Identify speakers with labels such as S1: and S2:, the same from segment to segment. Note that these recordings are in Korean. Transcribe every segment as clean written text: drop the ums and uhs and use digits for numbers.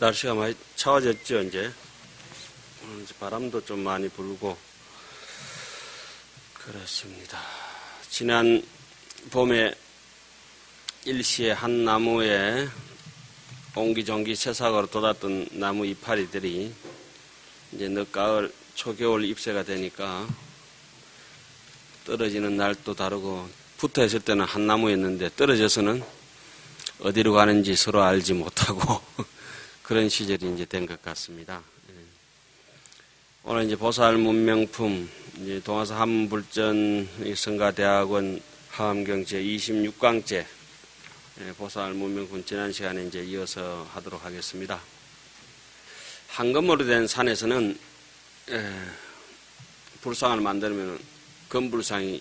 S1: 날씨가 많이 차워졌죠, 이제. 바람도 좀 많이 불고, 그렇습니다. 지난 봄에 일시에 한 나무에 옹기종기 새싹으로 돋았던 나무 이파리들이 이제 늦가을, 초겨울 잎새가 되니까 떨어지는 날도 다르고, 붙어 있을 때는 한 나무였는데 떨어져서는 어디로 가는지 서로 알지 못하고 그런 시절이 이제 된 것 같습니다. 오늘 이제 보살 문명품, 이제 동아서 한문불전 성가대학원 하암경 제26강째 보살 문명품 지난 시간에 이제 이어서 하도록 하겠습니다. 황금으로 된 산에서는 불상을 만들면 금불상을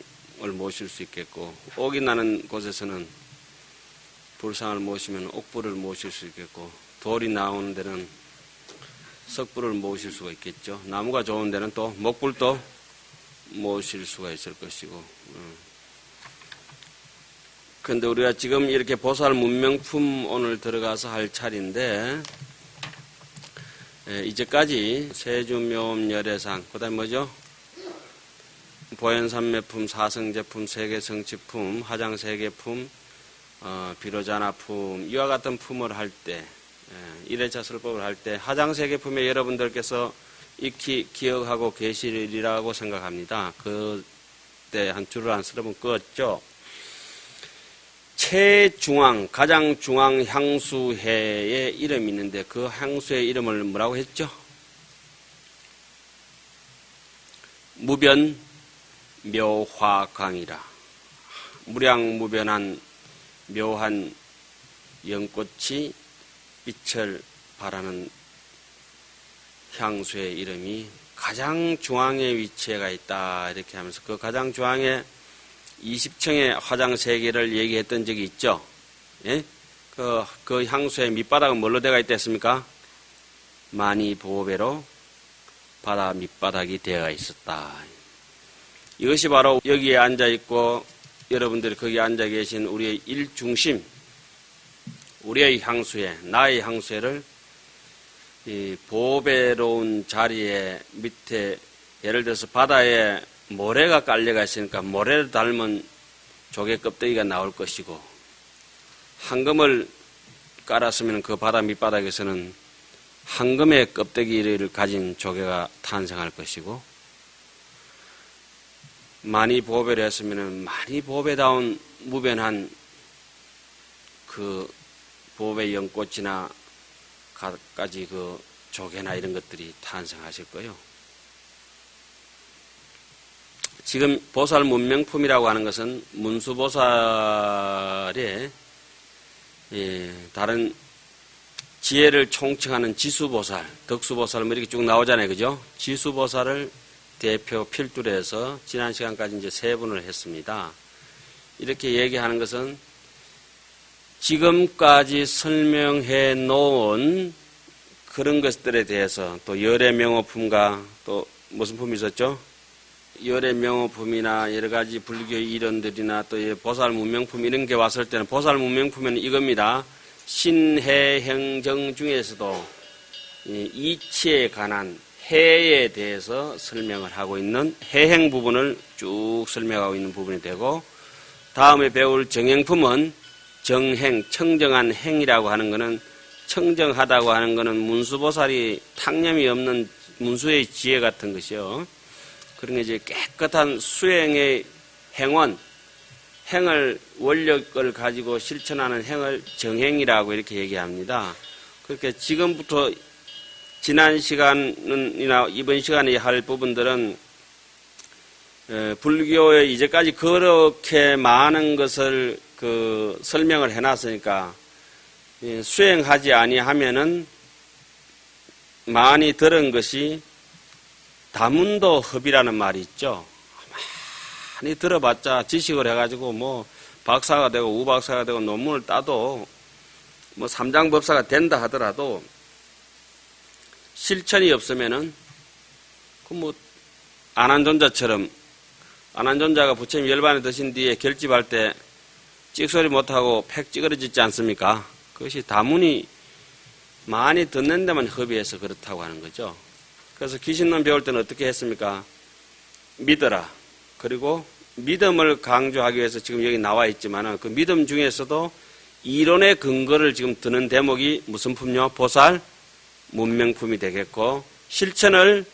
S1: 모실 수 있겠고, 옥이 나는 곳에서는 불상을 모시면 옥불을 모실 수 있겠고, 돌이 나오는 데는 석불을 모실 수가 있겠죠. 나무가 좋은 데는 또 목불도 모실 수가 있을 것이고. 그런데 우리가 지금 이렇게 보살 문명품 오늘 들어가서 할 차례인데, 이제까지 세주묘음열애상, 그 다음에 뭐죠? 보현삼매품, 사성제품, 세계성취품, 화장세계품, 비로자나품, 이와 같은 품을 할 때, 1회차 설법을 할 때 화장세계품에 여러분들께서 익히 기억하고 계시리라고 생각합니다. 그때 한 줄을 안 쓰려면 끄었죠. 최중앙, 가장 중앙 향수회의 이름이 있는데 그 향수의 이름을 뭐라고 했죠? 무변묘화강이라. 무량무변한 묘한 연꽃이 빛을 발하는 향수의 이름이 가장 중앙에 위치해가 있다, 이렇게 하면서 그 가장 중앙에 20층의 화장세계를 얘기했던 적이 있죠. 예? 그 향수의 밑바닥은 뭘로 되어 있다 했습니까? 만이보배로 바다 밑바닥이 되어 있었다. 이것이 바로 여기에 앉아있고 여러분들이 거기 앉아 계신 우리의 일중심, 우리의 향수회, 나의 향수회를 이 보배로운 자리에 밑에, 예를 들어서 바다에 모래가 깔려가 있으니까 모래를 닮은 조개 껍데기가 나올 것이고, 황금을 깔았으면 그 바다 밑바닥에서는 황금의 껍데기를 가진 조개가 탄생할 것이고, 많이 보배를 했으면 많이 보배다운 무변한 그 보배 연꽃이나 갖가지 그 조개나 이런 것들이 탄생하실 거예요. 지금 보살 문명품이라고 하는 것은 문수보살의 다른 지혜를 총칭하는 지수보살, 덕수보살 뭐 이렇게 쭉 나오잖아요. 그죠? 지수보살을 대표 필두로 해서 지난 시간까지 이제 세 분을 했습니다. 이렇게 얘기하는 것은 지금까지 설명해 놓은 그런 것들에 대해서, 또 열애명호품과 또 무슨 품이 있었죠? 열애명호품이나 여러 가지 불교의 이론들이나 또 보살 문명품 이런 게 왔을 때는 보살 문명품은 이겁니다. 신해행정 중에서도 이치에 관한 해에 대해서 설명을 하고 있는 해행 부분을 쭉 설명하고 있는 부분이 되고, 다음에 배울 정행품은 정행, 청정한 행이라고 하는 것은, 청정하다고 하는 것은 문수보살이 탕념이 없는 문수의 지혜 같은 것이요. 그런 게 이제 깨끗한 수행의 행원, 행을, 원력을 가지고 실천하는 행을 정행이라고 이렇게 얘기합니다. 그렇게 지금부터 지난 시간이나 이번 시간에 할 부분들은 불교에 이제까지 그렇게 많은 것을 설명을 해놨으니까 수행하지 아니하면은 많이 들은 것이 다문도 흡이라는 말이 있죠. 많이 들어봤자 지식을 해가지고 뭐 박사가 되고 우박사가 되고 논문을 따도 뭐 삼장법사가 된다 하더라도 실천이 없으면은 그 뭐 안한존자처럼, 안한존자가 부처님 열반에 드신 뒤에 결집할 때 찍소리 못하고 팩 찌그러지지 않습니까? 그것이 다문이 많이 듣는 데만 허비해서 그렇다고 하는 거죠. 그래서 귀신론 배울 때는 어떻게 했습니까? 믿어라. 그리고 믿음을 강조하기 위해서 지금 여기 나와 있지만 그 믿음 중에서도 이론의 근거를 지금 드는 대목이 무슨 품요? 보살 문명품이 되겠고, 실천을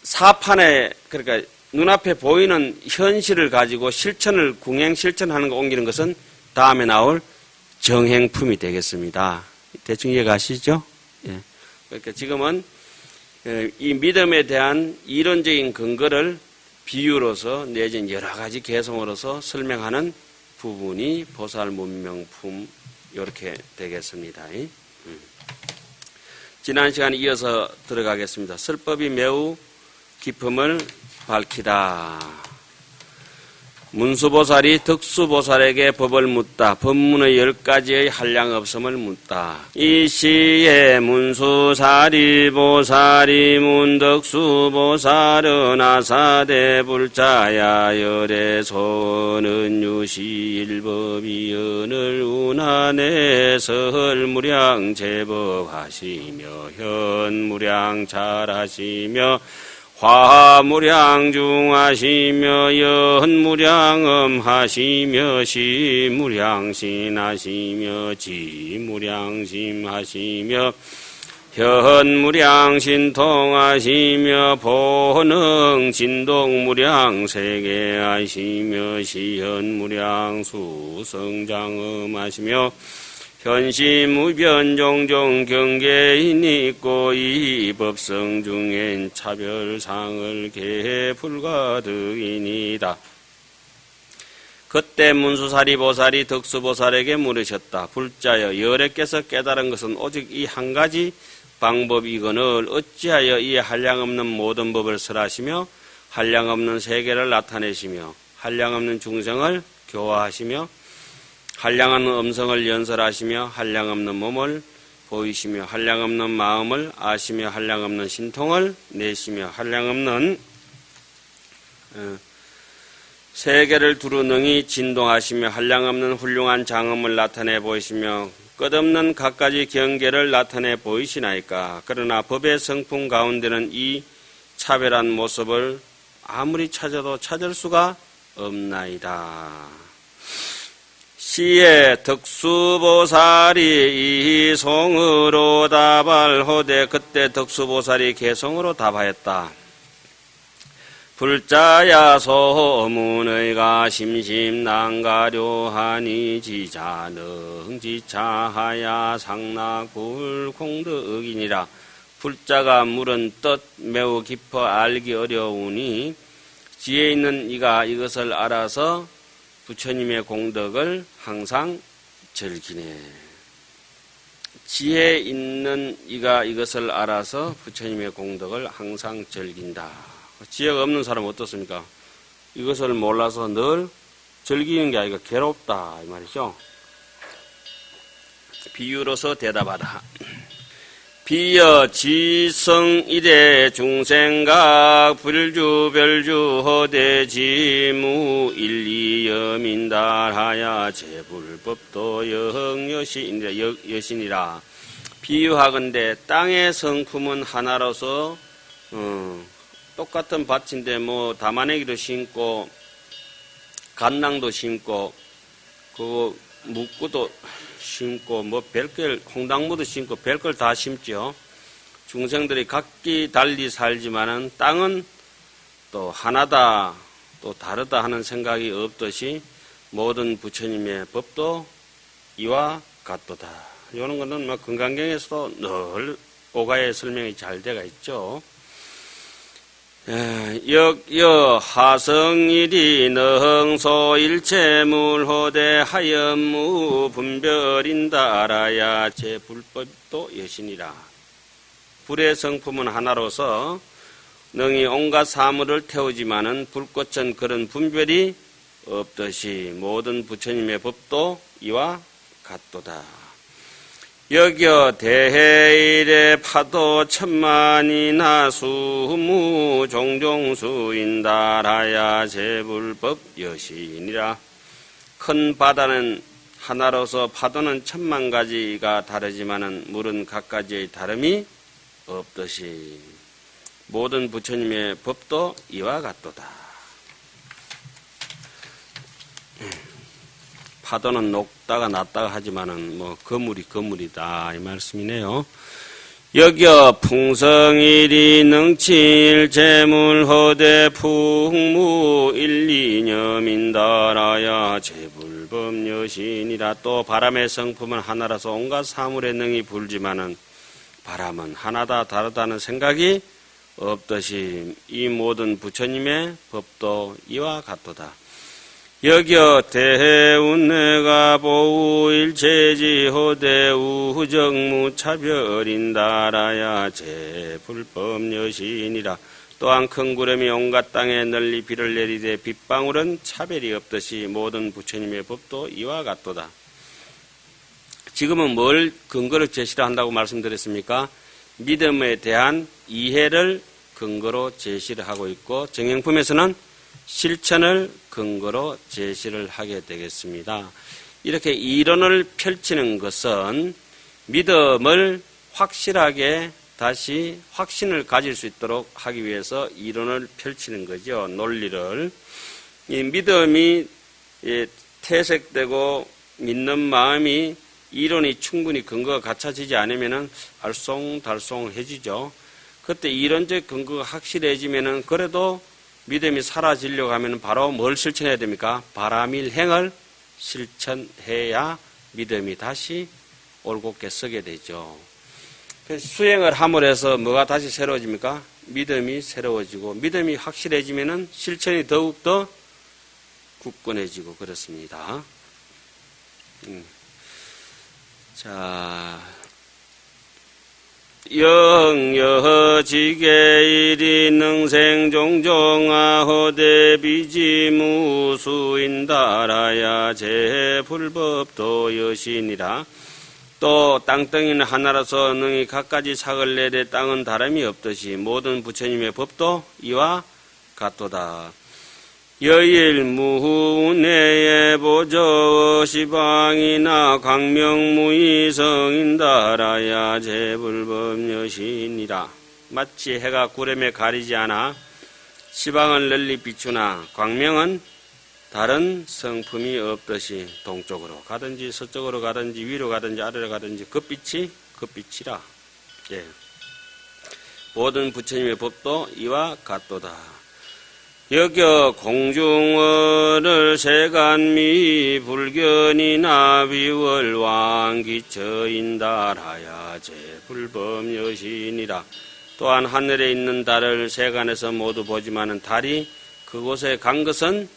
S1: 사판에, 그러니까 눈앞에 보이는 현실을 가지고 실천을 궁행 실천하는 거 옮기는 것은 다음에 나올 정행품이 되겠습니다. 대충 이해가시죠? 예. 그러니까 지금은 이 믿음에 대한 이론적인 근거를 비유로서 내진 여러 가지 개성으로서 설명하는 부분이 보살 문명품 이렇게 되겠습니다. 지난 시간에 이어서 들어가겠습니다. 설법이 매우 깊음을 밝히다. 문수보살이 덕수보살에게 법을 묻다. 법문의 10가지의 한량없음을 묻다. 이 시에 문수사리 보살이 문덕수보살은 아사대 불자야 열애소는 유시일법이 연을 운하내 설무량 제법하시며 현무량 잘하시며 화무량중하시며 연무량음하시며 시무량신하시며 지무량심하시며 현무량신통하시며 보능진동무량세계하시며 시현무량수성장음하시며 현시무변종종 경계인이 있고 이 법성 중엔 차별상을 개해 불가득이니다. 그때 문수사리 보살이 덕수보살에게 물으셨다. 불자여, 여래께서 깨달은 것은 오직 이 한 가지 방법이거늘 어찌하여 이 한량없는 모든 법을 설하시며 한량없는 세계를 나타내시며 한량없는 중생을 교화하시며 한량없는 음성을 연설하시며 한량없는 몸을 보이시며 한량없는 마음을 아시며 한량없는 신통을 내시며 한량없는 세계를 두루 능히 진동하시며 한량없는 훌륭한 장엄을 나타내 보이시며 끝없는 갖가지 경계를 나타내 보이시나이까. 그러나 법의 성품 가운데는 이 차별한 모습을 아무리 찾아도 찾을 수가 없나이다. 시에 덕수보살이 이송으로 답할호되 그때 덕수보살이 개성으로 답하였다. 불자야 소문의가 심심난가료하니 지자능지차하야 상락불공덕이니라. 불자가 물은 뜻 매우 깊어 알기 어려우니 지혜 있는 이가 이것을 알아서 부처님의 공덕을 항상 즐기네. 지혜 있는 이가 이것을 알아서 부처님의 공덕을 항상 즐긴다. 지혜가 없는 사람은 어떻습니까? 이것을 몰라서 늘 즐기는 게 아니라 괴롭다 이 말이죠. 비유로서 대답하다. 비여 지성이대 중생각 불주별주 허대지무 일리여민달하야 제불법도 여신이라. 비유하건대 땅의 성품은 하나로서 똑같은 밭인데 뭐 담아내기도 심고 간낭도 심고 그 묵구도 심고 뭐 별걸 콩당무도 심고 별걸 다 심죠. 중생들이 각기 달리 살지만은 땅은 또 하나다 또 다르다 하는 생각이 없듯이 모든 부처님의 법도 이와 같도다. 이런 거는 뭐 금강경에서도 늘 오가의 설명이 잘 되어 있죠. 역여 하성일이 능소일체물호대 하염무 분별인다 알아야 제불법도 여신이라. 불의 성품은 하나로서 능히 온갖 사물을 태우지만은 불꽃은 그런 분별이 없듯이 모든 부처님의 법도 이와 같도다. 여겨 대해일의 파도 천만이나 수무 종종수인달하야 제불법 여신이라. 큰 바다는 하나로서 파도는 천만 가지가 다르지만은 물은 각가지의 다름이 없듯이 모든 부처님의 법도 이와 같도다. 파도는 높다가 낮다가 하지만은 뭐 거물이다 이 말씀이네요. 여겨 풍성일이 능칠 재물허대 풍무 일리념인다라야 재불법여신이라. 또 바람의 성품은 하나라서 온갖 사물의 능이 불지만은 바람은 하나다 다르다는 생각이 없듯이 이 모든 부처님의 법도 이와 같도다. 여겨 대운내가 보우 일체지호대 우정무차별인다라야 재불법여신이라. 또한 큰 구름이 온갖 땅에 널리 비를 내리되 빗방울은 차별이 없듯이 모든 부처님의 법도 이와 같도다. 지금은 뭘 근거로 제시를 한다고 말씀드렸습니까? 믿음에 대한 이해를 근거로 제시를 하고 있고 정행품에서는 실천을 근거로 제시를 하게 되겠습니다. 이렇게 이론을 펼치는 것은 믿음을 확실하게 다시 확신을 가질 수 있도록 하기 위해서 이론을 펼치는 거죠. 논리를. 이 믿음이 퇴색되고 믿는 마음이 이론이 충분히 근거가 갖춰지지 않으면 알쏭달쏭해지죠. 그때 이론적 근거가 확실해지면 그래도 믿음이 사라지려고 하면 바로 뭘 실천해야 됩니까? 바라밀행을 실천해야 믿음이 다시 올곧게 서게 되죠. 수행을 함으로 해서 뭐가 다시 새로워집니까? 믿음이 새로워지고 믿음이 확실해지면 실천이 더욱더 굳건해지고 그렇습니다. 자, 영여지계일이 능생종종아허대 비지무수인다라야 재불법도 여신이라. 또 땅덩이는 하나라서 능히 각가지 sak을 내되 땅은 다름이 없듯이 모든 부처님의 법도 이와 같도다. 여일무후내에 보저 시방이나 광명무이성인다라야 재불법여신이라. 마치 해가 구름에 가리지 않아 시방을 널리 비추나 광명은 다른 성품이 없듯이 동쪽으로 가든지 서쪽으로 가든지 위로 가든지 아래로 가든지 급빛이라. 예. 모든 부처님의 법도 이와 같도다. 여겨 공중월을 세간미 불견이나 비월왕기처인다라야 재불법여신이라. 또한 하늘에 있는 달을 세간에서 모두 보지만은 달이 그곳에 간 것은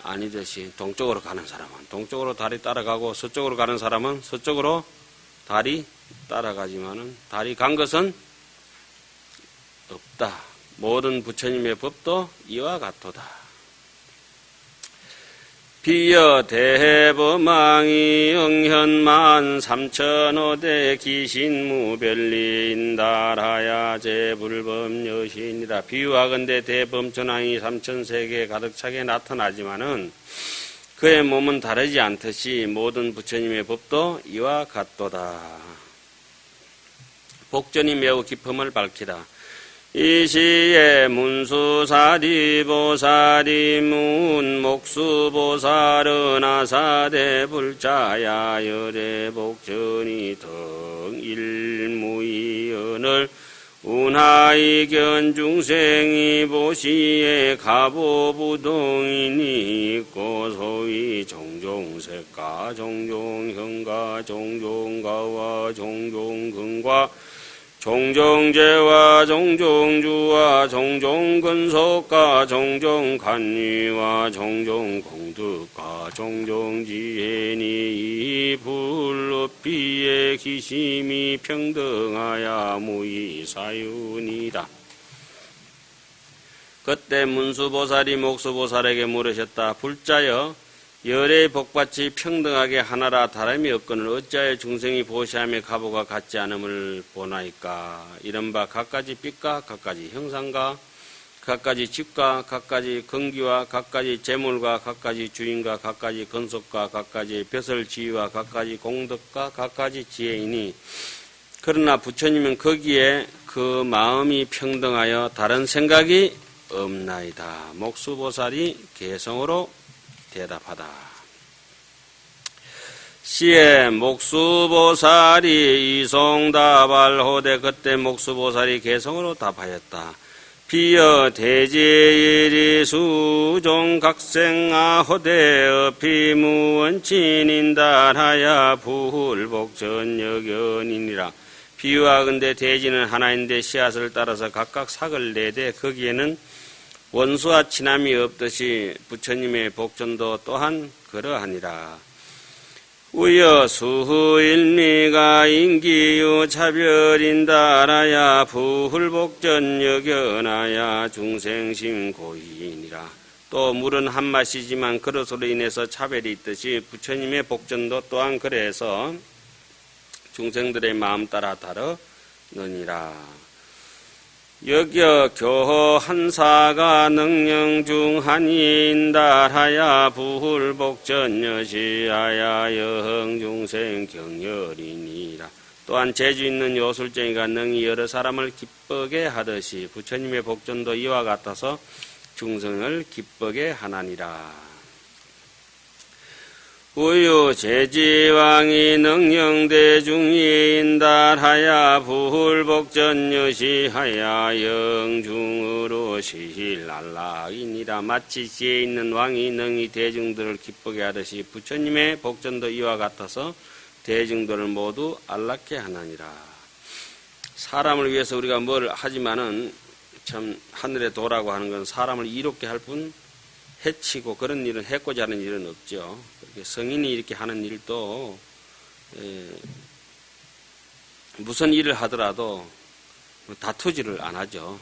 S1: 아니듯이 동쪽으로 가는 사람은 동쪽으로 달이 따라가고 서쪽으로 가는 사람은 서쪽으로 달이 따라가지만은 달이 간 것은 없다. 모든 부처님의 법도 이와 같도다. 비여 대범망이 영현만 삼천오대 기신무별리인다라야 재불법여신이라. 비유하건대 대범천왕이 삼천세계에 가득 차게 나타나지만은 그의 몸은 다르지 않듯이 모든 부처님의 법도 이와 같도다. 복전이 매우 깊음을 밝히다. 이시에 문수사리보살이 문목수보살은 아사대불자야 열애복전이 덕일무이언을 운하이견 중생이 보시에 가보부동인이 있고 소위 종종색가 종종형가 종종가와 종종근과 종종제와 종종주와 종종근속과 종종간위와 종종공득과 종종지혜니 불높이의 기심이 평등하야 무이사윤이다. 그때 문수보살이 목수보살에게 물으셨다. 불자여 열의 복받이 평등하게 하나라 다름이 없거늘 어찌하여 중생이 보시하며 가보가 같지 않음을 보나이까. 이른바 갖가지 빛과 갖가지 형상과 각가지 집과 각가지 건기와 각가지 재물과 각가지 주인과 각가지 건속과 각가지 벼슬 지위와 각가지 공덕과 각가지 지혜이니 그러나 부처님은 거기에 그 마음이 평등하여 다른 생각이 없나이다. 목수보살이 개성으로 대답하다. 시에 목수보살이 이송답할호되 그때 목수보살이 개성으로 답하였다. 비여 대제일이 수종각생아호되 어피무원친인달하야 부hul복전여견이니라. 비유와 근데 대지는 하나인데 씨앗을 따라서 각각 삭을 내되 거기에는 원수와 친함이 없듯이 부처님의 복전도 또한 그러하니라. 우여 수일미가 인기유 차별인달하야 부hul복전여견하야 중생심 고인이라. 또 물은 한 맛이지만 그릇으로 인해서 차별이 있듯이 부처님의 복전도 또한 그래서 중생들의 마음 따라 다르느니라. 여겨 교호 한사가 능영중 한인달하야 부hul복전여시하야 여흥중생 경열이니라. 또한 재주 있는 요술쟁이가 능히 여러 사람을 기쁘게 하듯이 부처님의 복전도 이와 같아서 중생을 기쁘게 하나니라. 우유 제지왕이 능영대중이인달하야 부hul복전여시하야 영중으로 시힐날락이니라. 마치 지혜 있는 왕이 능히 대중들을 기쁘게 하듯이 부처님의 복전도 이와 같아서 대중들을 모두 안락해 하나니라. 사람을 위해서 우리가 뭘 하지만은 참 하늘의 도라고 하는 건 사람을 이롭게 할 뿐 해치고 그런 일은 해코지 하는 일은 없죠. 성인이 이렇게 하는 일도 무슨 일을 하더라도 다투지를 안 하죠.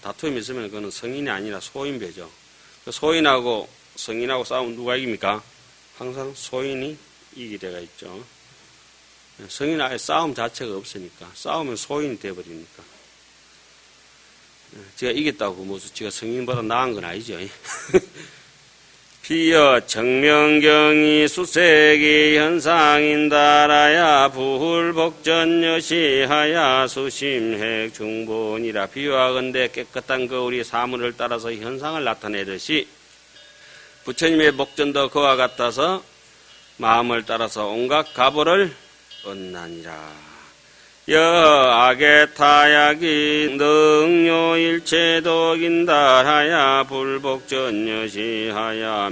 S1: 다툼이 있으면 그거는 성인이 아니라 소인배죠. 소인하고 성인하고 싸우면 누가 이깁니까? 항상 소인이 이기게 되어 있죠. 성인은 아예 싸움 자체가 없으니까 싸우면 소인이 되어버리니까. 제가 이겼다고 무슨 제가 성인보다 나은 건 아니죠. 비여 정명경이 수색이 현상인달하야 부hul복전여시하야 수심핵 중본이라. 비유하건대 깨끗한 거울이 사물을 따라서 현상을 나타내듯이 부처님의 복전도 그와 같아서 마음을 따라서 온갖 가보를 얻나니라. 여아게타약이 능요일체독인달하야 불복전여시하야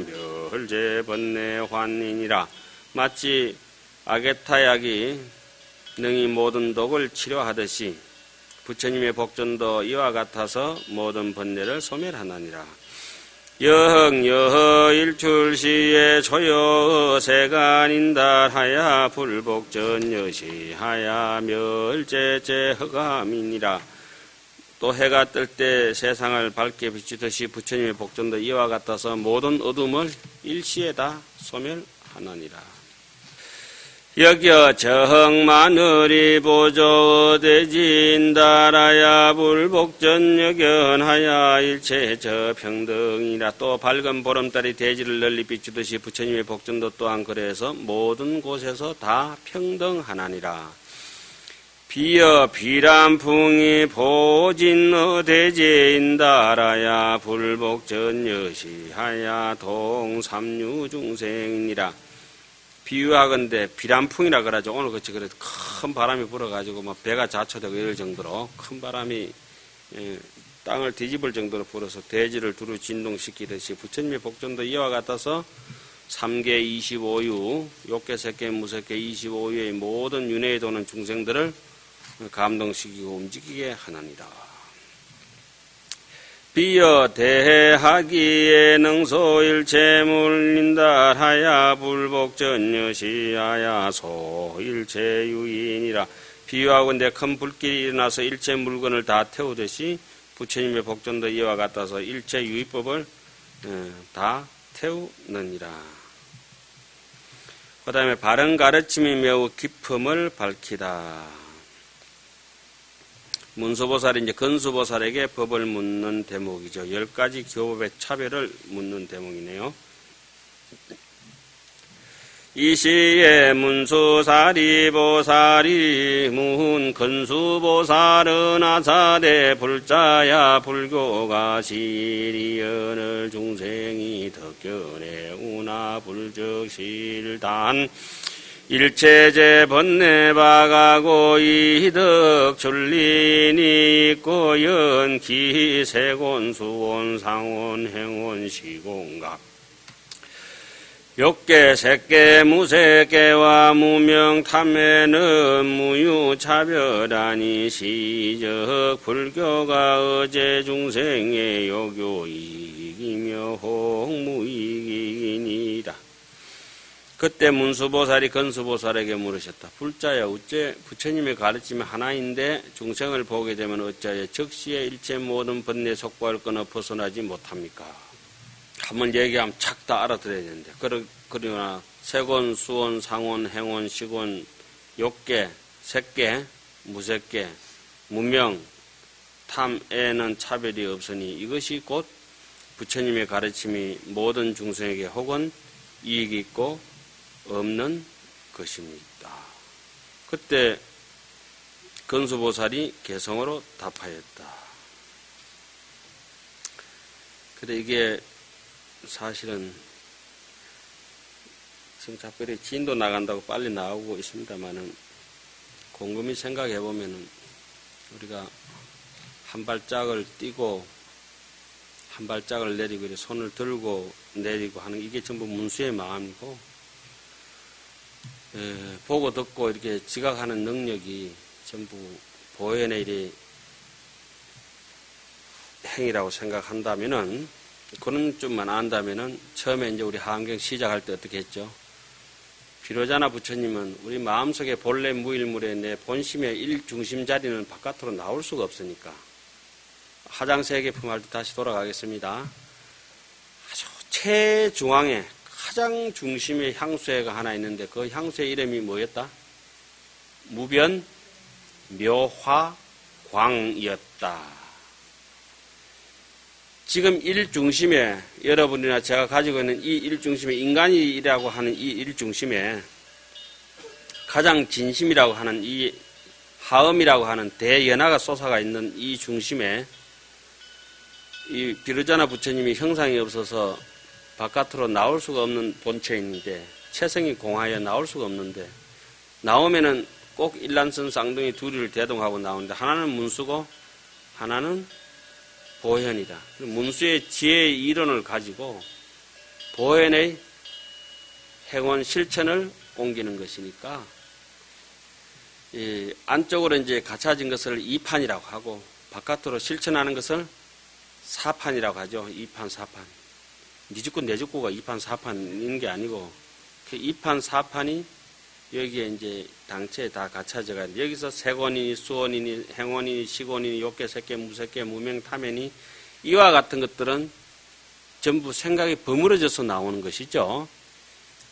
S1: 멸제번뇌환인이라. 마치 아게타약이 능히 모든 독을 치료하듯이 부처님의 복전도 이와 같아서 모든 번뇌를 소멸하나니라. 여흥여일출시에 초여세간인달하야 불복전여시하야 멸제제허감이니라. 또 해가 뜰 때 세상을 밝게 비추듯이 부처님의 복전도 이와 같아서 모든 어둠을 일시에 다 소멸하느니라. 여겨 정마늘이 보조대지인달하야 불복전여견하야 일체저 평등이라. 또 밝은 보름달이 대지를 널리 비추듯이 부처님의 복전도 또한 그래서 모든 곳에서 다 평등하나니라. 비여 비람풍이 보진어 대지인달하야 불복전여시하야 동삼류중생이니라. 비유하건대 비람풍이라 그러죠. 오늘 그치 그래 큰 바람이 불어가지고 막 배가 자초되고 이럴 정도로 큰 바람이 땅을 뒤집을 정도로 불어서 대지를 두루 진동시키듯이 부처님의 복전도 이와 같아서 3계 25유, 욕계, 색계, 무색계 25유의 모든 윤회에 도는 중생들을 감동시키고 움직이게 하나니라. 비여 대하기에 능소일체물린달하야 불복전여시하야 소일체유인이라. 비유하건대 큰 불길이 일어나서 일체 물건을 다 태우듯이 부처님의 복전도 이와 같아서 일체 유의법을 다 태우느니라. 그 다음에 바른 가르침이 매우 깊음을 밝히다. 문수보살이 이제 건수보살에게 법을 묻는 대목이죠. 10가지 교법의 차별을 묻는 대목이네요. 이시에 문수사리 보살이 문 건수보살은 아사대 불자야 불교가 시리언을 중생이 덕견에 우나 불적실단 일체제 번뇌박하고 이덕 출린이 있고 연기 세곤 수온 상온 행온 시공각 욕계 색계 무색계와 무명탐매는 무유차별하니 시적 불교가 어제 중생의 요교이익이며 홍무이익이니라. 그때 문수보살이 건수보살에게 물으셨다. 불자야 어째 부처님의 가르침이 하나인데 중생을 보게 되면 어찌하여 적시에 일체 모든 번뇌 속박을 끊어 벗어나지 못합니까? 한번 얘기하면 착 다 알아들어야 되는데 그러나 색온, 수온, 상온, 행온, 식온, 욕계, 색계, 무색계, 무명, 탐에는 차별이 없으니 이것이 곧 부처님의 가르침이 모든 중생에게 혹은 이익이 있고 없는 것입니다. 그때 건수보살이 개성으로 답하였다. 그래 이게 사실은 지금 자꾸 이렇게 진도 나간다고 빨리 나오고 있습니다만은 곰곰이 생각해 보면은 우리가 한 발짝을 뛰고 한 발짝을 내리고 이렇게 손을 들고 내리고 하는 이게 전부 문수의 마음이고 보고 듣고 이렇게 지각하는 능력이 전부 보현의 일이 행위라고 생각한다면은 그런 좀만 안다면은 처음에 이제 우리 하안경 시작할 때 어떻게 했죠? 비로자나 부처님은 우리 마음속에 본래 무일물의 내 본심의 일중심 자리는 바깥으로 나올 수가 없으니까 화장세계 품할 때 다시 돌아가겠습니다. 아주 최중앙에 가장 중심의 향수회가 하나 있는데 그 향수의 이름이 뭐였다? 무변 묘화광이었다. 지금 일중심에 여러분이나 제가 가지고 있는 이 일중심에 인간이라고 하는 이 일중심에 가장 진심이라고 하는 이 하음이라고 하는 대연화가 솟아가 있는 이 중심에 이 비로자나 부처님이 형상이 없어서 바깥으로 나올 수가 없는 본체인데 체성이 공하여 나올 수가 없는데 나오면은 꼭 일란선 쌍둥이 둘이를 대동하고 나오는데 하나는 문수고 하나는 보현이다. 문수의 지혜의 이론을 가지고 보현의 행원 실천을 옮기는 것이니까 이 안쪽으로 이제 갖춰진 것을 이판이라고 하고 바깥으로 실천하는 것을 사판이라고 하죠. 이판, 사판. 니 죽고 내 죽고가 이판, 사판인 게 아니고 그 이판, 사판이 여기에 이제 당체에 다 갖춰져가 여기서 색원이니 수원이니 행원이니 식원이니 욕계, 색계, 무색계, 무명, 탐연이 이와 같은 것들은 전부 생각이 버무려져서 나오는 것이죠.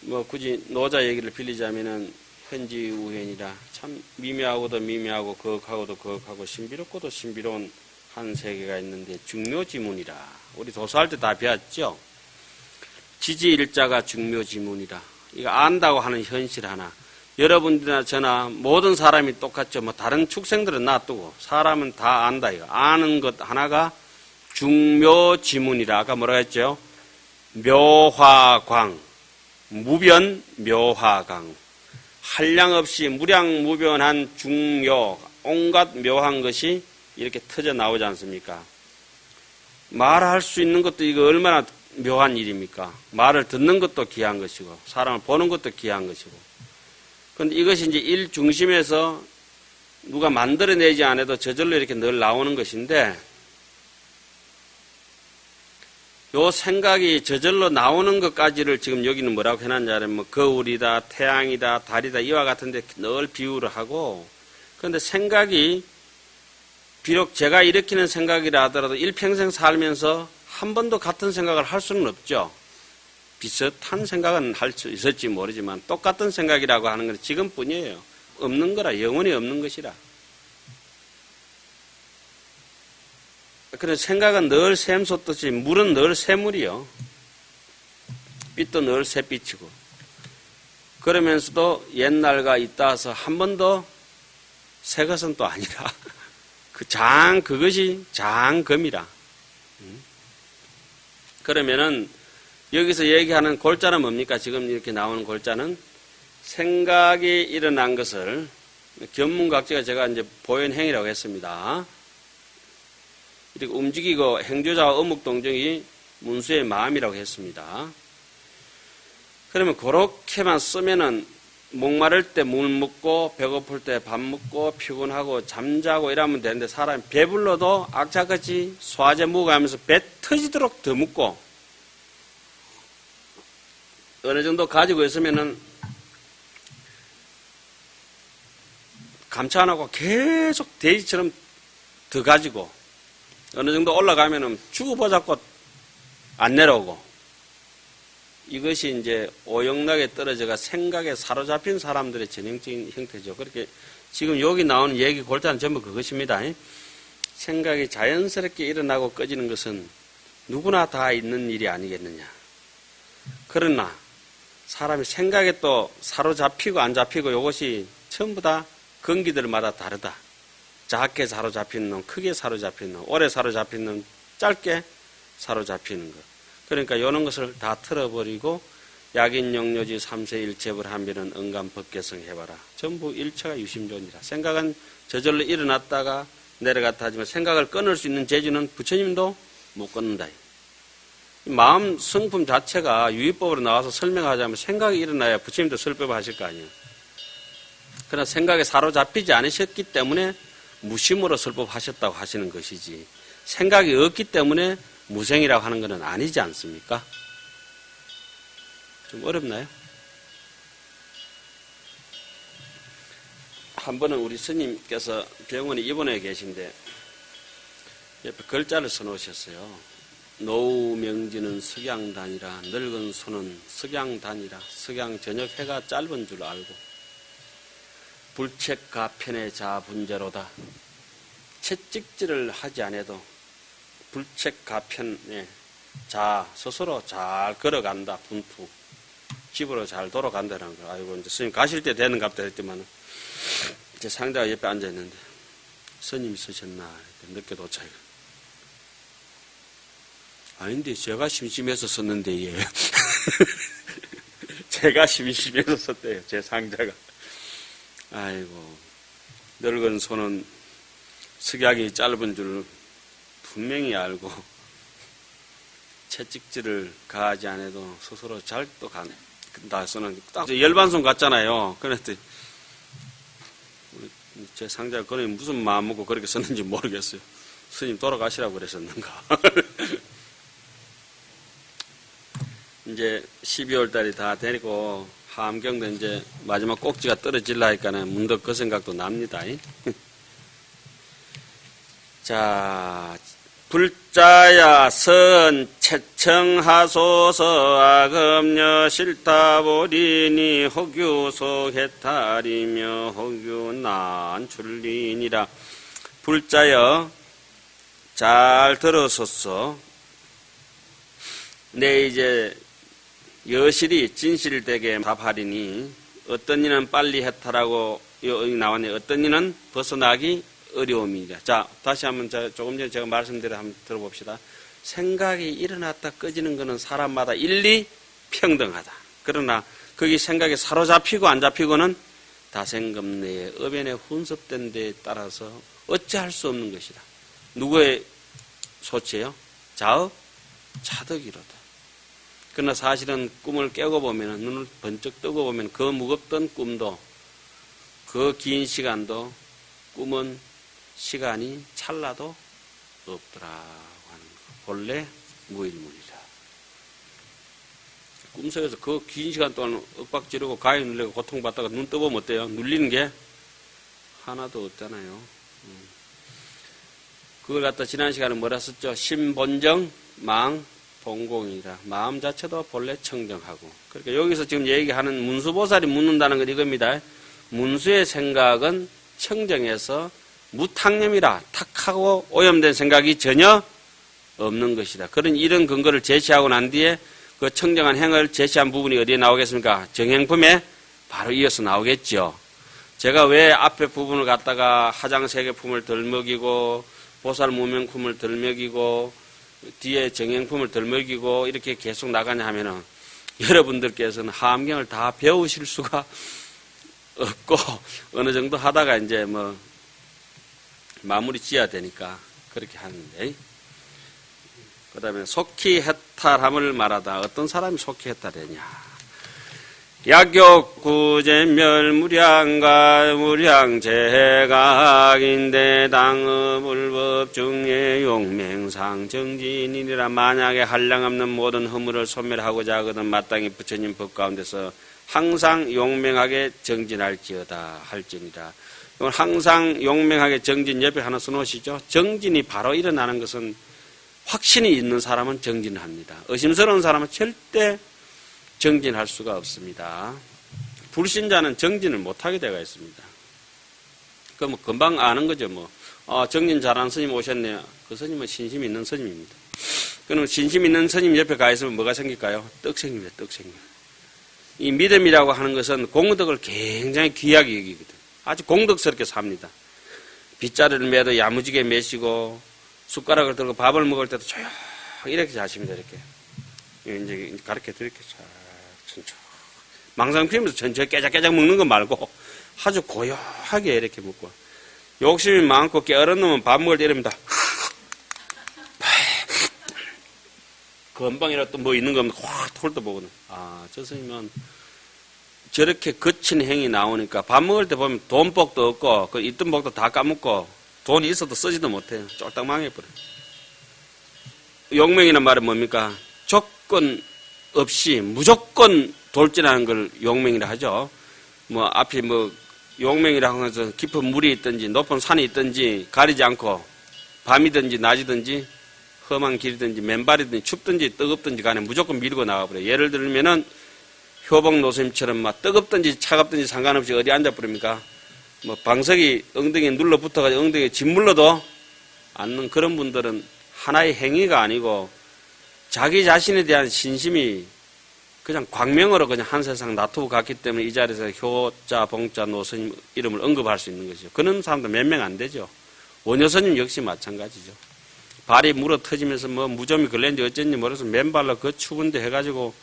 S1: 뭐 굳이 노자 얘기를 빌리자면은 현지 우현이라 참 미묘하고도 미묘하고 거역하고도 거역하고 신비롭고도 신비로운 한 세계가 있는데 중묘지문이라 우리 도서할 때 다 배웠죠. 지지일자가 중묘지문이라 이거 안다고 하는 현실 하나. 여러분들이나 저나 모든 사람이 똑같죠. 뭐 다른 축생들은 놔두고 사람은 다 안다 이거. 아는 것 하나가 중묘지문이라. 아까 뭐라고 했죠? 묘화광, 무변 묘화광. 한량없이 무량무변한 중묘, 온갖 묘한 것이 이렇게 터져 나오지 않습니까? 말할 수 있는 것도 이거 얼마나 묘한 일입니까? 말을 듣는 것도 귀한 것이고 사람을 보는 것도 귀한 것이고 그런데 이것이 이제 일 중심에서 누가 만들어내지 않아도 저절로 이렇게 늘 나오는 것인데 요 생각이 저절로 나오는 것까지를 지금 여기는 뭐라고 해놨냐면 뭐 거울이다, 태양이다, 달이다 이와 같은데 늘 비유를 하고 그런데 생각이 비록 제가 일으키는 생각이라 하더라도 일평생 살면서 한 번도 같은 생각을 할 수는 없죠. 비슷한 생각은 할 수 있을지 모르지만 똑같은 생각이라고 하는 건 지금뿐이에요. 없는 거라 영원히 없는 것이라. 그래서 생각은 늘 샘솟듯이 물은 늘 샘물이요. 빛도 늘 샛빛이고. 그러면서도 옛날과 있다서 한 번도 새 것은 또 아니라 그것이 장금이라. 그러면은 여기서 얘기하는 골자는 뭡니까? 지금 이렇게 나오는 골자는 생각이 일어난 것을 견문각지가 제가 이제 보현행위라고 했습니다. 이렇게 움직이고 행조자와 어묵동정이 문수의 마음이라고 했습니다. 그러면 그렇게만 쓰면은 목마를 때 물 먹고 배고플 때 밥 먹고 피곤하고 잠자고 이러면 되는데 사람이 배불러도 악착같이 소화제 먹어가면서 배 터지도록 더 먹고 어느 정도 가지고 있으면은 감차 안 하고 계속 돼지처럼 더 가지고 어느 정도 올라가면은 죽어보자고 안 내려오고 이것이 이제 오영락에 떨어져가 생각에 사로잡힌 사람들의 전형적인 형태죠. 그렇게 지금 여기 나오는 얘기 골자는 전부 그것입니다. 생각이 자연스럽게 일어나고 꺼지는 것은 누구나 다 있는 일이 아니겠느냐. 그러나 사람이 생각에 또 사로잡히고 안 잡히고 이것이 전부 다 건기들마다 다르다. 작게 사로잡히는 놈, 크게 사로잡히는 놈, 오래 사로잡히는 놈, 짧게 사로잡히는 것. 그러니까 이런 것을 다 틀어버리고 약인영료지 삼세일체불 한비는 언감법계성 해봐라. 전부 일체가 유심존이라. 생각은 저절로 일어났다가 내려갔다 하지만 생각을 끊을 수 있는 재주는 부처님도 못 끊는다. 마음 성품 자체가 유의법으로 나와서 설명하자면 생각이 일어나야 부처님도 설법하실 거 아니에요. 그러나 생각에 사로잡히지 않으셨기 때문에 무심으로 설법하셨다고 하시는 것이지 생각이 없기 때문에 무생이라고 하는 것은 아니지 않습니까? 좀 어렵나요? 한 번은 우리 스님께서 병원에 입원해 계신데 옆에 글자를 써놓으셨어요. 노후 명지는 석양단이라 늙은 손은 석양단이라 석양 저녁 해가 짧은 줄 알고 불책가편의 자분제로다. 채찍질을 하지 않아도 불책가편에 자 스스로 잘 걸어간다. 분투 집으로 잘 돌아간다는 거. 아이고 이제 스님 가실 때 되는 갑다 했더만 제 상자가 옆에 앉아 있는데 스님이 쓰셨나 늦게 도착해. 아닌데 제가 심심해서 썼는데 예. 제가 심심해서 썼대요. 제 상자가. 아이고 늙은 손은 석양이 짧은 줄 분명히 알고 채찍질을 가하지 않아도 스스로 잘 또 가네. 나서는 딱 열반송 같잖아요. 그랬더니 제 상자가 그놈이 무슨 마음 먹고 그렇게 썼는지 모르겠어요. 스님 돌아가시라고 그랬었는가. 이제 12월 달이 다 되고 함경도 이제 마지막 꼭지가 떨어질라 하니까는 문득 그 생각도 납니다. 자, 불자야 선 채청하소서 악음녀 실타보리니 혹유소 해탈이며 혹유 난출리니라. 불자여 잘 들어섰어. 내 이제 여실히 진실되게 답하리니 어떤 이는 빨리 해탈하고 여기 나왔네. 어떤 이는 벗어나기 어려움이다. 자, 다시 한번 조금 전에 제가 말씀드린 한번 들어봅시다. 생각이 일어났다 꺼지는 것은 사람마다 일리 평등하다. 그러나 거기 생각에 사로잡히고 안 잡히고는 다생금내에 어변에 혼섭된 데에 따라서 어찌할 수 없는 것이다. 누구의 소치예요? 자업? 자덕이로다. 그러나 사실은 꿈을 깨고 보면 눈을 번쩍 뜨고 보면 그 무겁던 꿈도 그 긴 시간도 꿈은 시간이 찰나도 없더라고 하는 거. 본래 무일문이다. 꿈속에서 그 긴 시간 동안 윽박 지르고 가위 눌리고 고통받다가 눈 떠보면 어때요? 눌리는 게 하나도 없잖아요. 그걸 갖다 지난 시간에 뭐라 썼죠? 신본정 망본공이라. 마음 자체도 본래 청정하고. 그러니까 여기서 지금 얘기하는 문수보살이 묻는다는 건 이겁니다. 문수의 생각은 청정해서 무탕념이라 탁하고 오염된 생각이 전혀 없는 것이다. 이런 근거를 제시하고 난 뒤에 그 청정한 행을 제시한 부분이 어디에 나오겠습니까? 정행품에 바로 이어서 나오겠죠. 제가 왜 앞에 부분을 갖다가 하장세계품을 덜 먹이고 보살무명품을 덜 먹이고 뒤에 정행품을 덜 먹이고 이렇게 계속 나가냐 하면은 여러분들께서는 하암경을 다 배우실 수가 없고 어느 정도 하다가 이제 뭐 마무리 지어야 되니까 그렇게 하는데, 그 다음에 속히 해탈함을 말하다. 어떤 사람이 속히 해탈되냐? 약욕구제멸 무량가 무량제각인데 당업불법 중에 용맹상 정진이니라. 만약에 한량없는 모든 허물을 소멸하고자 하거든 마땅히 부처님 법 가운데서 항상 용맹하게 정진할지어다 할지니라. 이건 항상 용맹하게 정진 옆에 하나 써놓으시죠. 정진이 바로 일어나는 것은 확신이 있는 사람은 정진을 합니다. 의심스러운 사람은 절대 정진할 수가 없습니다. 불신자는 정진을 못하게 되어 있습니다. 뭐 금방 아는 거죠. 정진 잘하는 스님 오셨네요. 그 스님은 신심 있는 스님입니다. 그러면 신심 있는 스님 옆에 가 있으면 뭐가 생길까요? 떡 생깁니다. 떡 생깁니다. 이 믿음이라고 하는 것은 공덕을 굉장히 귀하게 여기거든. 아주 공덕스럽게 삽니다. 빗자루를 매도 야무지게 매시고 숟가락을 들고 밥을 먹을 때도 조용 이렇게 자십니다. 이렇게 이제 가르쳐 드릴게요. 천천히 망상 피우면서 천천히 깨작깨작 먹는 거 말고 아주 고요하게 이렇게 먹고, 욕심이 많고 게으른 놈은 밥 먹을 때 이럽니다. 금방이라도 또 뭐 있는 거 확 훑어보거든. 저 스님은 저렇게 거친 행위 나오니까 밥 먹을 때 보면 돈복도 없고 그 있던 복도 다 까먹고 돈이 있어도 쓰지도 못해요. 쫄딱 망해버려요. 용맹이란 말은 뭡니까? 조건 없이 무조건 돌진하는 걸 용맹이라 하죠. 앞이 용맹이라 하는 것은 깊은 물이 있든지 높은 산이 있든지 가리지 않고 밤이든지 낮이든지 험한 길이든지 맨발이든지 춥든지 뜨겁든지 간에 무조건 밀고 나가버려요. 예를 들면은 효복 노스님처럼 뜨겁든지 차갑든지 상관없이 어디 앉아버립니까? 방석이 엉덩이에 눌러붙어가지고 엉덩이에 짓물러도 않는 그런 분들은 하나의 행위가 아니고 자기 자신에 대한 신심이 그냥 광명으로 그냥 한 세상 놔두고 갔기 때문에 이 자리에서 효자, 봉자, 노스님 이름을 언급할 수 있는 것이죠. 그런 사람도 몇 명 안 되죠. 원효스님 역시 마찬가지죠. 발이 물어 터지면서 무좀이 걸렸는지 어쩐지 모르겠어 맨발로 그 추운데 해가지고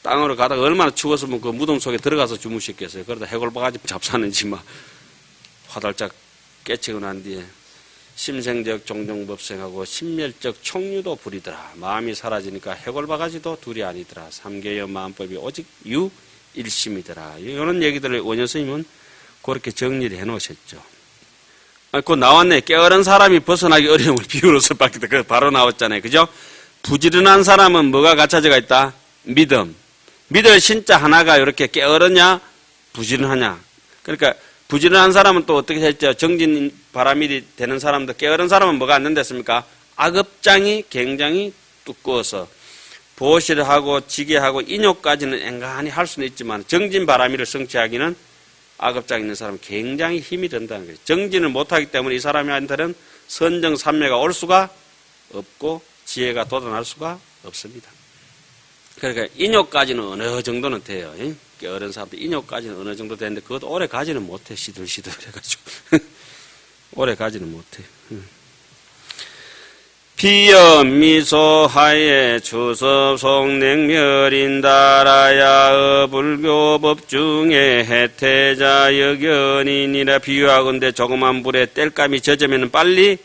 S1: 땅으로 가다가 얼마나 추웠으면 그 무덤 속에 들어가서 주무셨겠어요. 그러다 해골바가지 잡사는지 화달짝 깨치고 난 뒤에 심생적 종종법생하고 심멸적 총유도 불이더라. 마음이 사라지니까 해골바가지도 둘이 아니더라. 삼계여 마음법이 오직 유일심이더라. 이런 얘기들을 원효스님은 그렇게 정리를 해놓으셨죠. 그거 나왔네. 깨어른 사람이 벗어나기 어려움을 비유로 설밖에 그 바로 나왔잖아요. 그죠? 부지런한 사람은 뭐가 갖춰져가 있다? 믿음. 믿을 신자 하나가 이렇게 깨어르냐 부지런하냐. 그러니까 부지런한 사람은 또 어떻게 될지요? 정진 바람일이 되는 사람도 깨어른 사람은 뭐가 안 된댔습니까? 악업장이 굉장히 두꺼워서 보시하고 지게하고 인욕까지는 앵간히 할 수는 있지만 정진 바람일을 성취하기는 악업장 있는 사람은 굉장히 힘이 든다는 거예요. 정진을 못하기 때문에 이 사람한테는 선정삼매가 올 수가 없고 지혜가 돋아날 수가 없습니다. 그러니까 인욕까지는 어느 정도는 돼요. 어른 사람들 인욕까지는 어느 정도 되는데 그것도 오래 가지는 못해. 시들시들 해가지고 오래 가지는 못해. 비염 미소하에 추섭 속냉멸인다라야 불교법 중에 해태자 여견이니라. 비유하건대 조그만 불에 땔감이 젖으면 빨리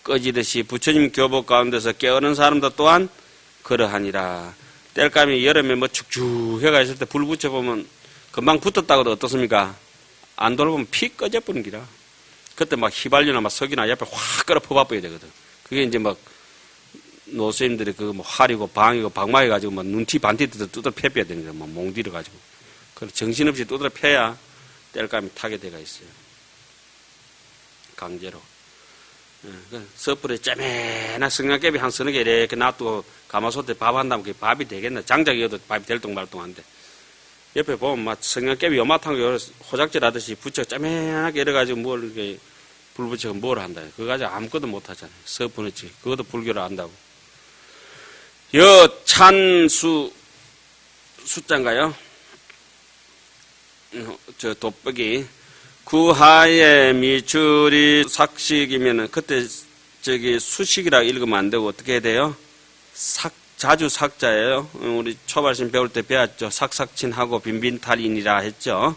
S1: 꺼지듯이 부처님 교법 가운데서 깨어른 사람도 또한 그러하니라. 땔감이 여름에 축축해가 있을 때 불 붙여보면 금방 붙었다고도 어떻습니까? 안 돌아보면 피 꺼져버린 기라. 그때 휘발유나 석이나 옆에 확 끌어 퍼봐버려야 되거든. 그게 이제 노스님들이 활이고 방이고 방망이 가지고 눈티 반티 뜯어 패빼야 되는 거야. 몽디를 가지고. 그래서 정신없이 뜯어 패야 땔감이 타게 돼가 있어요. 강제로. 섣불에 쩌매나 성냥개비 한 서너 개 이렇게 놔두고 가마솥에 밥 한다면 그게 밥이 되겠나? 장작이어도 밥이 될동 말동한데. 옆에 보면 성냥개비 요만한 거 호작질 하듯이 붙여 쩌매하게 이래가지고 뭘 이렇게 불 붙이고 뭘 한다. 그거 가지고 아무것도 못 하잖아요. 서분했지. 그것도 불교를 안다고. 찬수, 숫자인가요? 저 돋보기. 구하에 미추리 삭식이면은 그때 저기 수식이라 읽으면 안 되고 어떻게 해야 돼요? 자주 삭자예요. 우리 초발심 배울 때 배웠죠. 삭삭친하고 빈빈탈인이라 했죠.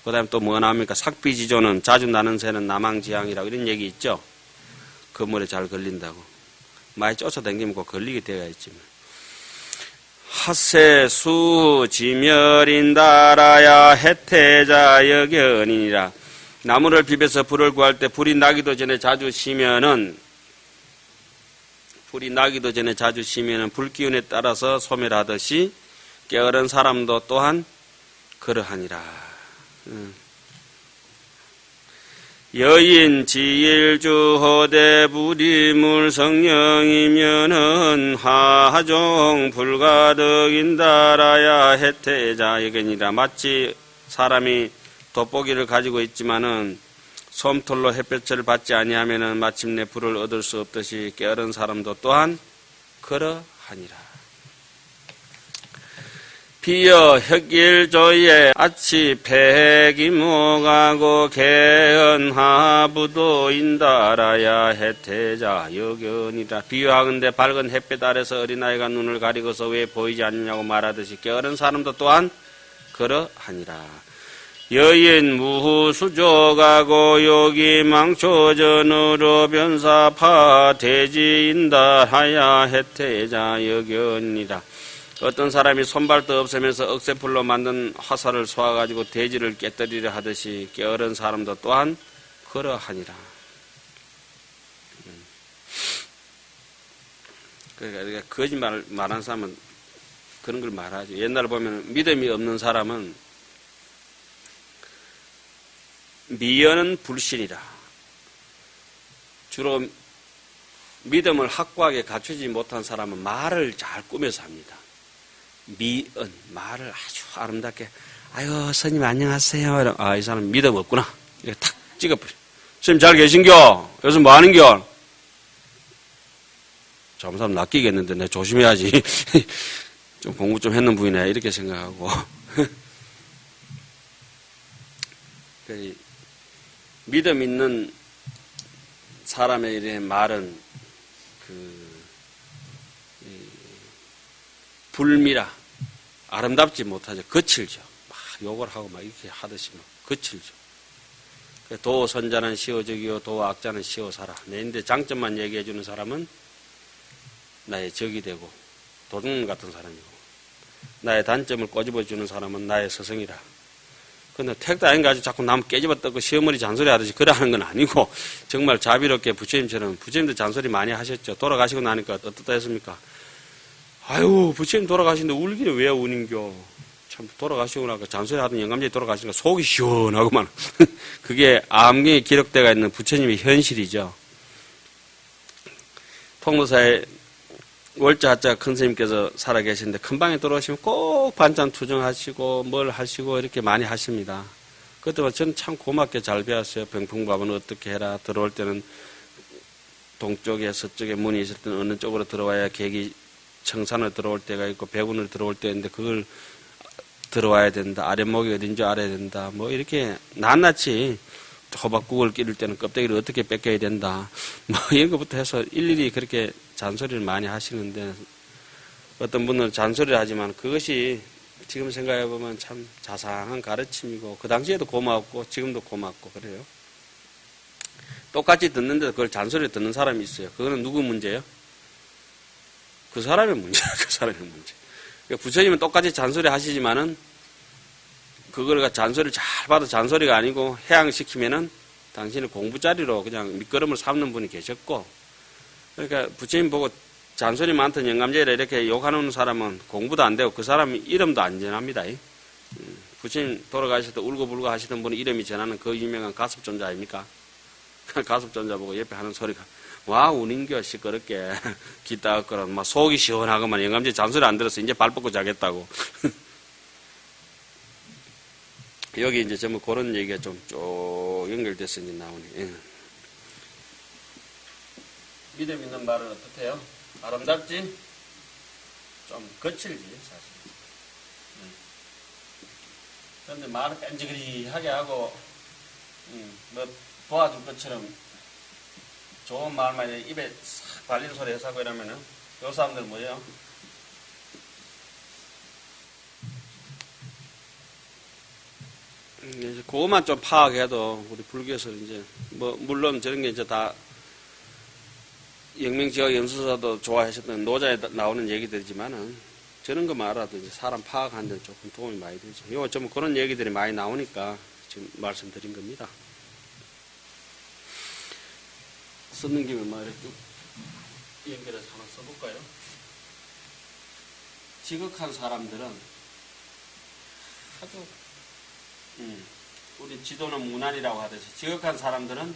S1: 그 다음에 또 뭐가 나옵니까? 삭비지조는 자주 나는 새는 남왕지향이라고 이런 얘기 있죠. 그물에 잘 걸린다고. 많이 쫓아다니면 꼭 걸리게 되어야지. 하세수 지멸인다라야 해태자 여견이니라. 나무를 비벼서 불을 구할 때 불이 나기도 전에 자주 쉬면은 불기운에 따라서 소멸하듯이 게으른 사람도 또한 그러하니라. 여인 지일주 허대 부리물 성령이면은 하종 불가득인다라야 해태자 여견이라. 마치 사람이 돋보기를 가지고 있지만은 솜털로 햇볕을 받지 아니하면은 마침내 불을 얻을 수 없듯이 게으른 사람도 또한 그러하니라. 비여 혁일조에 아치 폐기모가고 개언하부도 인다라야 해태자 여견이라. 비유하건대 밝은 햇볕 아래서 어린아이가 눈을 가리고서 왜 보이지 않느냐고 말하듯이 게으른 사람도 또한 그러하니라. 여인 무후수족하고 요기망초전으로 변사파 대지인다 하야 해태자 여견이라. 어떤 사람이 손발도 없으면서 억새풀로 만든 화살을 쏘아가지고 대지를 깨뜨리려 하듯이 게으른 사람도 또한 그러하니라. 그러니까 거짓말 말하는 사람은 그런 걸 말하죠. 옛날에 보면 믿음이 없는 사람은 미연은 불신이라. 주로 믿음을 확고하게 갖추지 못한 사람은 말을 잘 꾸며서 합니다. 미연, 말을 아주 아름답게, 아유, 스님 안녕하세요. 이 사람 믿음 없구나. 이렇게 탁 찍어버려. 스님 잘 계신겨? 요즘 뭐 하는겨? 저 사람 낚이겠는데 내가 조심해야지. 좀 공부 좀 했는 분이네. 이렇게 생각하고. 믿음 있는 사람의 이런 말은 불미라. 아름답지 못하죠. 거칠죠. 막 욕을 하고 막 이렇게 하듯이 막 거칠죠. 도 선자는 시오적이요 도 악자는 시오사라. 내인데 장점만 얘기해 주는 사람은 나의 적이 되고 도둑 같은 사람이고, 나의 단점을 꼬집어 주는 사람은 나의 스승이라. 근데 택도 아닌 가지고 자꾸 남 깨집어 뜯고 시어머니 잔소리 하듯이 그러하는 건 아니고, 정말 자비롭게 부처님처럼, 부처님도 잔소리 많이 하셨죠. 돌아가시고 나니까 어떻다 했습니까? 아유, 부처님 돌아가시는데 울기는 왜 우는겨? 참, 돌아가시고 나니까 잔소리 하던 영감제에 돌아가시니까 속이 시원하고만. 그게 암경에 기록되어 있는 부처님의 현실이죠. 통도사에 월자하자 큰 스님께서 살아계시는데 큰 방에 들어오시면 꼭 반찬 투정하시고 뭘 하시고 이렇게 많이 하십니다. 그때만 저는 참 고맙게 잘 배웠어요. 병풍밥은 어떻게 해라. 들어올 때는 동쪽에 서쪽에 문이 있을 때는 어느 쪽으로 들어와야 객이 청산을 들어올 때가 있고 배군을 들어올 때인데 그걸 들어와야 된다. 아랫목이 어딘지 알아야 된다. 뭐 이렇게 낱낱이 호박국을 끼를 때는 껍데기를 어떻게 뺏겨야 된다. 뭐 이런 것부터 해서 일일이 그렇게 잔소리를 많이 하시는데, 어떤 분은 잔소리를 하지만 그것이 지금 생각해보면 참 자상한 가르침이고, 그 당시에도 고마웠고 지금도 고맙고 그래요. 똑같이 듣는데 그걸 잔소리를 듣는 사람이 있어요. 그거는 누구 문제예요? 그 사람의 문제예요. 그 사람의 문제. 그러니까 부처님은 똑같이 잔소리 하시지만은 그걸 잔소리를 잘 받아 잔소리가 아니고 해양시키면은 당신은 공부자리로 그냥 밑거름을 삼는 분이 계셨고, 그러니까 부처님 보고 잔소리 많던 영감제라 이렇게 욕하는 사람은 공부도 안 되고 그 사람 이름도 안 전합니다. 부처님 돌아가실 때 울고불고 하시던 분이 이름이 전하는 그 유명한 가섭존자 아닙니까? 가섭존자 보고 옆에 하는 소리가 와 우는겨 시끄럽게 기따거려 막 속이 시원하고만 영감제 잔소리 안 들어서 이제 발 뻗고 자겠다고. 여기 이제 전부 그런 얘기가 좀 쭉 연결돼서 이제 나오네. 믿음 있는 말은 어떻대요? 아름답지? 좀 거칠지, 사실. 그런데 말을 뺀지그리하게 하고, 뭐, 도와줄 것처럼 좋은 말만 입에 싹 발린 소리 해서 하고 이러면은, 요 사람들 뭐예요? 이제 그것만 좀 파악해도 우리 불교에서 이제 뭐 물론 저런 게 이제 다 영명지와 연수사도 좋아하셨던 노자에 나오는 얘기들이지만은 저런 거만 알아도 이제 사람 파악하는 데 조금 도움이 많이 되죠. 요 좀 그런 얘기들이 많이 나오니까 지금 말씀드린 겁니다. 쓰는 김에 막 이렇게 쭉 연결해서 하나 써볼까요? 지극한 사람들은 아주 우리 지도는 무난이라고 하듯이 지극한 사람들은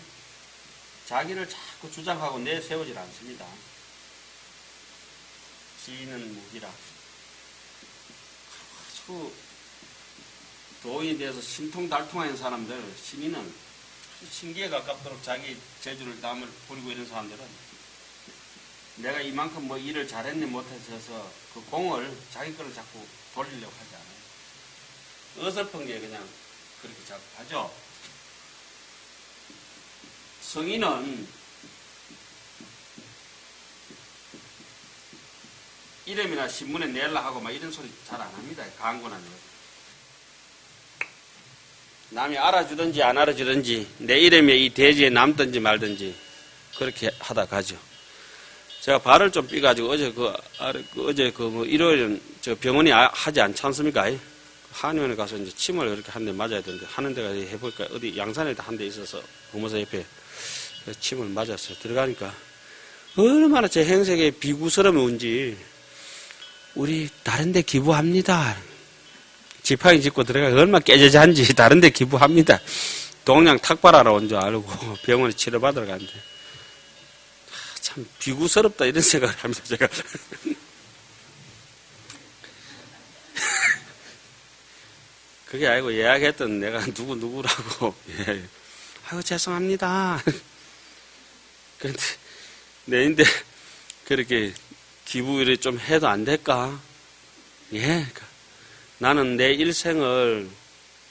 S1: 자기를 자꾸 주장하고 내세우질 않습니다. 지는 무기라. 아주 도인이 돼서 신통달통한 사람들, 신인은 신기에 가깝도록 자기 재주를 남을 부리고 이런 사람들은 내가 이만큼 뭐 일을 잘했니 못해서 그 공을 자기 거를 자꾸 돌리려고 하지 않아요. 어설픈 게 그냥 그렇게 자꾸 하죠. 성인은 이름이나 신문에 내려 하고 막 이런 소리 잘 안 합니다. 광고나 내고. 남이 알아주든지 안 알아주든지 내 이름이 이 대지에 남든지 말든지 그렇게 하다 가죠. 제가 발을 좀 삐가지고 어제 뭐 일요일은 저 병원이 하지 않지 않습니까? 한의원에 가서 이제 침을 이렇게 한 대 맞아야 되는데 하는 데가 해볼까 어디 양산에 한 대 있어서 부모사 옆에 침을 맞았어요. 들어가니까 얼마나 제 행색에 비구스러운지 우리 다른 데 기부합니다. 지팡이 짚고 들어가서 얼마나 깨져잔지 다른 데 기부합니다. 동양 탁발하러 온 줄 알고 병원에 치료받으러 갔는데 참 비구스럽다 이런 생각을 합니다. 제가 그게 아니고 예약했던 내가 누구라고 아이고 죄송합니다. 그런데 내인데 그렇게 기부를 좀 해도 안 될까? 예. 나는 내 일생을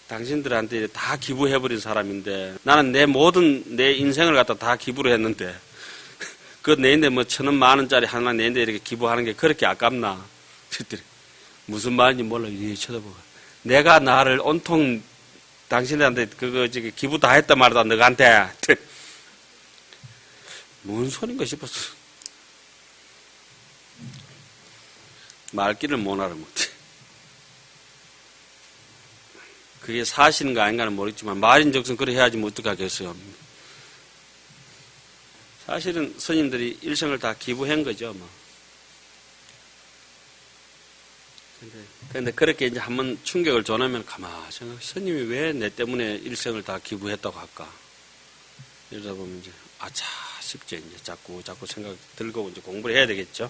S1: 당신들한테 다 기부해버린 사람인데 나는 내 모든 내 인생을 갖다 다 기부를 했는데 그 내인데 뭐 1,000원, 10,000원짜리 하나 내인데 이렇게 기부하는 게 그렇게 아깝나? 무슨 말인지 몰라. 이렇게 쳐다보고 내가 나를 온통 당신들한테 그거 기부 다 했단 말이다 너한테. 뭔 소린가 싶었어. 말귀를 못 알아먹지. 그게 사실인가 아닌가는 모르겠지만 말인즉슨 그래 해야지 뭐 어떡하겠어요. 사실은 스님들이 일생을 다 기부한 거죠. 뭐. 근데 그렇게 이제 한번 충격을 줘놓으면 가만히 생각, 스님이 왜 내 때문에 일생을 다 기부했다고 할까? 이러다 보면 이제 아차 싶죠. 이제 자꾸 생각 들고 이제 공부를 해야 되겠죠.